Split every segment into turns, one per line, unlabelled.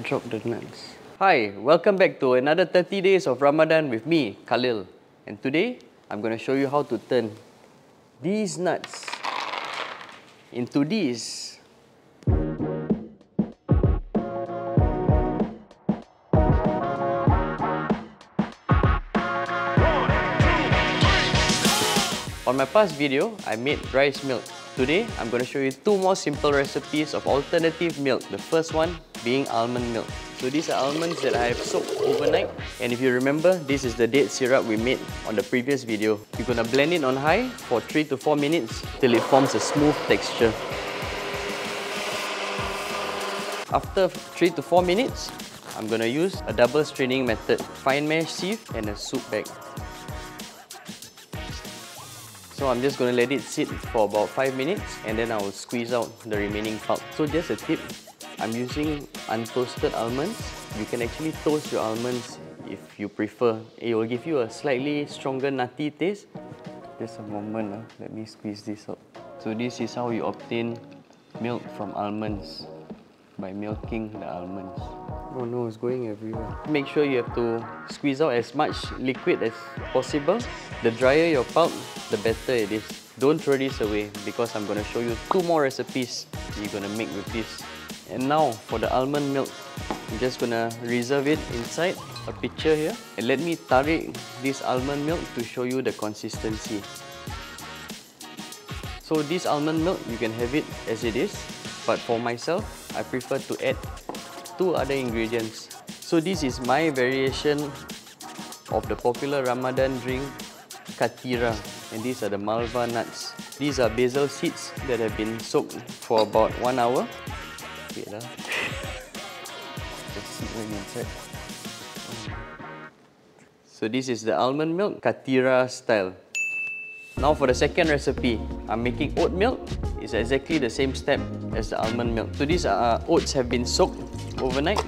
Drop the nuts. Hi, welcome back to another 30 days of Ramadan with me, Khalil. And today, I'm going to show you how to turn these nuts into these. On my past video, I made rice milk. Today, I'm going to show you two more simple recipes of alternative milk. The first one being almond milk. So these are almonds that I have soaked overnight. And if you remember, this is the date syrup we made on the previous video. You're going to blend it on high for 3 to 4 minutes till it forms a smooth texture. After 3 to 4 minutes, I'm going to use a double straining method, fine mesh sieve and a soup bag. So I'm just going to let it sit for about 5 minutes and then I will squeeze out the remaining pulp. So just a tip, I'm using untoasted almonds. You can actually toast your almonds if you prefer. It will give you a slightly stronger nutty taste. Just a moment, let me squeeze this out. So this is how you obtain milk from almonds, by milking the almonds. Oh no, it's going everywhere. Make sure you have to squeeze out as much liquid as possible. The drier your pulp, the better it is. Don't throw this away because I'm going to show you two more recipes you're going to make with this. And now for the almond milk, I'm just going to reserve it inside a pitcher here. And let me tarik this almond milk to show you the consistency. So this almond milk, you can have it as it is. But for myself, I prefer to add two other ingredients. So this is my variation of the popular Ramadan drink, Kathira. And these are the malva nuts. These are basil seeds that have been soaked for about 1 hour. Wait lah. The seed went inside. So this is the almond milk, Kathira style. Now for the second recipe, I'm making oat milk. It's exactly the same step as the almond milk. So these oats have been soaked overnight,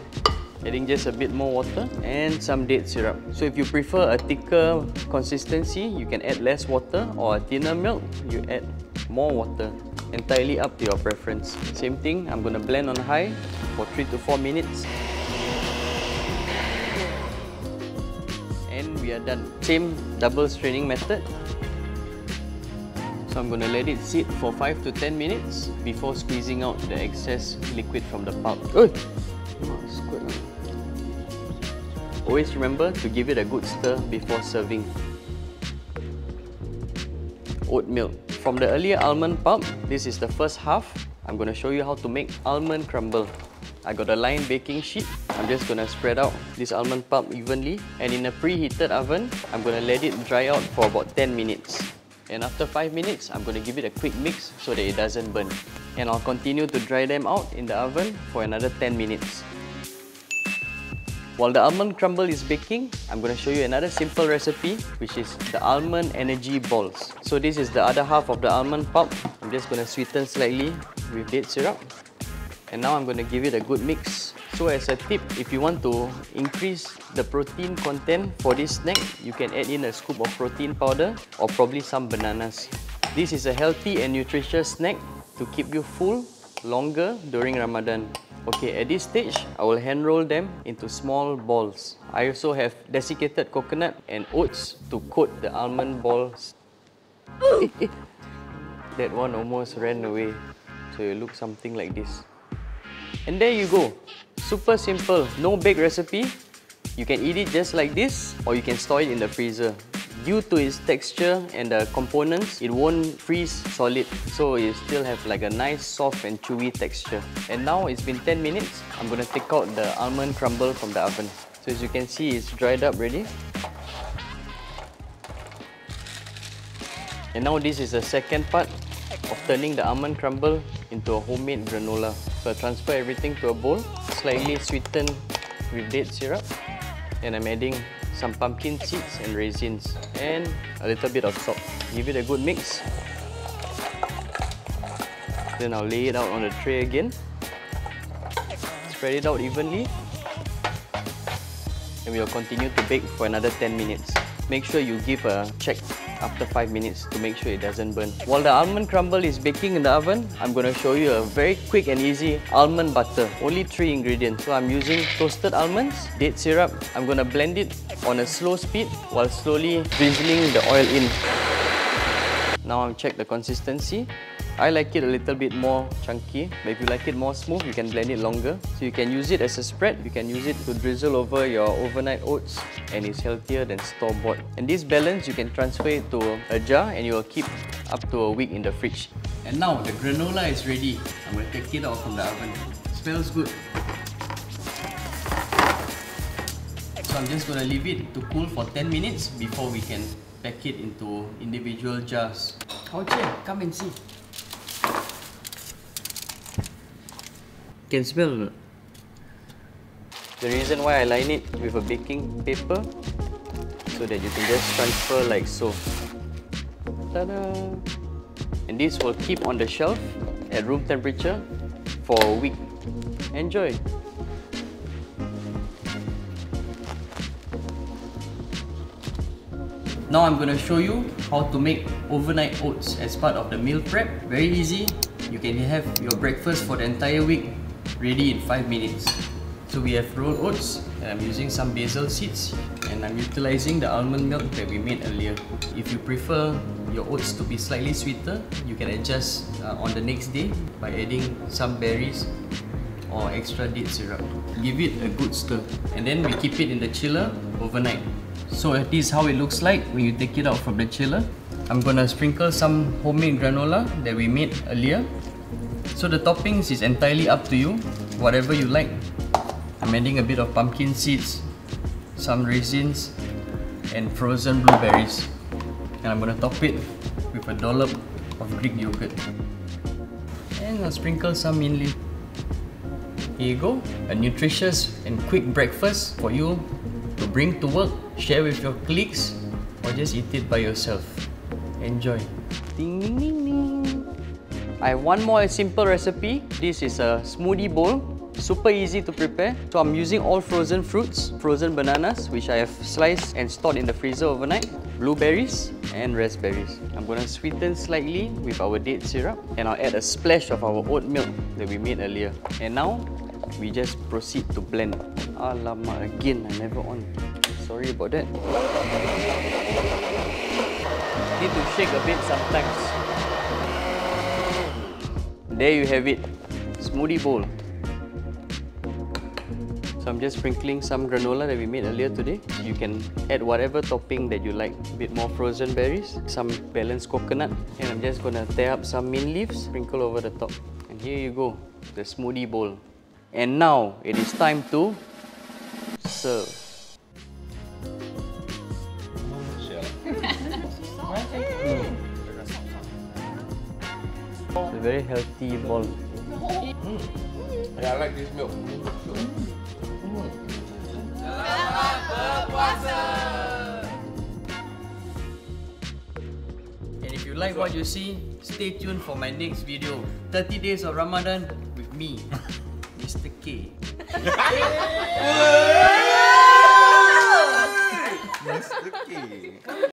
adding just a bit more water and some date syrup. So if you prefer a thicker consistency, you can add less water, or a thinner milk, you add more water. Entirely up to your preference. Same thing, I'm going to blend on high for 3 to 4 minutes. And we are done. Same double straining method. So I'm going to let it sit for 5 to 10 minutes before squeezing out the excess liquid from the pulp. Always remember to give it a good stir before serving. Oat milk. From the earlier almond pulp, this is the first half. I'm going to show you how to make almond crumble. I got a lined baking sheet. I'm just going to spread out this almond pulp evenly, and in a preheated oven, I'm going to let it dry out for about 10 minutes. And after 5 minutes, I'm going to give it a quick mix so that it doesn't burn. And I'll continue to dry them out in the oven for another 10 minutes. While the almond crumble is baking, I'm going to show you another simple recipe, which is the Almond Energy Balls. So this is the other half of the almond pulp. I'm just going to sweeten slightly with date syrup. And now I'm going to give it a good mix. So as a tip, if you want to increase the protein content for this snack, you can add in a scoop of protein powder or probably some bananas. This is a healthy and nutritious snack to keep you full longer during Ramadan. Okay, at this stage, I will hand roll them into small balls. I also have desiccated coconut and oats to coat the almond balls. That one almost ran away. So it looks something like this. And there you go. Super simple, no bake recipe. You can eat it just like this, or you can store it in the freezer. Due to its texture and the components, it won't freeze solid, so you still have like a nice soft and chewy texture. And now it's been 10 minutes, I'm going to take out the almond crumble from the oven. So as you can see, it's dried up ready. And now this is the second part of turning the almond crumble into a homemade granola. So I transfer everything to a bowl, slightly sweetened with date syrup, and I'm adding some pumpkin seeds and raisins and a little bit of salt. Give it a good mix. Then I'll lay it out on the tray again. Spread it out evenly. And we'll continue to bake for another 10 minutes. Make sure you give a check after 5 minutes to make sure it doesn't burn. While the almond crumble is baking in the oven, I'm going to show you a very quick and easy almond butter. Only 3 ingredients. So I'm using toasted almonds, date syrup. I'm going to blend it on a slow speed while slowly drizzling the oil in. Now I'll check the consistency. I like it a little bit more chunky, but if you like it more smooth, you can blend it longer. So you can use it as a spread, you can use it to drizzle over your overnight oats, and it's healthier than store-bought. And this balance, you can transfer it to a jar and you will keep up to a week in the fridge. And now the granola is ready. I'm going to take it out from the oven. It smells good. So I'm just going to leave it to cool for 10 minutes before we can pack it into individual jars. Oche, come and see. Can smell. The reason why I line it with a baking paper so that you can just transfer like so. Ta-da! And this will keep on the shelf at room temperature for a week. Enjoy! Now I'm going to show you how to make overnight oats as part of the meal prep. Very easy. You can have your breakfast for the entire week ready in 5 minutes. So we have rolled oats, and I'm using some basil seeds, and I'm utilizing the almond milk that we made earlier. If you prefer your oats to be slightly sweeter, you can adjust on the next day by adding some berries or extra date syrup. Give it a good stir, and then we keep it in the chiller overnight. So this is how it looks like when you take it out from the chiller. I'm gonna sprinkle some homemade granola that we made earlier. So the toppings is entirely up to you, whatever you like. I'm adding a bit of pumpkin seeds, some raisins, and frozen blueberries. And I'm gonna top it with a dollop of Greek yogurt. And I'll sprinkle some mint leaf. Here you go, a nutritious and quick breakfast for you to bring to work, share with your colleagues, or just eat it by yourself. Enjoy. Ding ding ding ding. I have one more simple recipe. This is a smoothie bowl. Super easy to prepare. So I'm using all frozen fruits, frozen bananas, which I have sliced and stored in the freezer overnight, blueberries and raspberries. I'm going to sweeten slightly with our date syrup, and I'll add a splash of our oat milk that we made earlier. And now, we just proceed to blend. Alamak, again, I never on. Sorry about that. Need to shake a bit sometimes. There you have it, smoothie bowl. So I'm just sprinkling some granola that we made earlier today. You can add whatever topping that you like. A bit more frozen berries, some balanced coconut, and I'm just gonna tear up some mint leaves, sprinkle over the top. And here you go, the smoothie bowl. And now it is time to serve. It's a very healthy ball.
Yeah, I like this milk.
And if you like what you see, stay tuned for my next video. 30 Days of Ramadan with me, Mr. K.
Mr. K.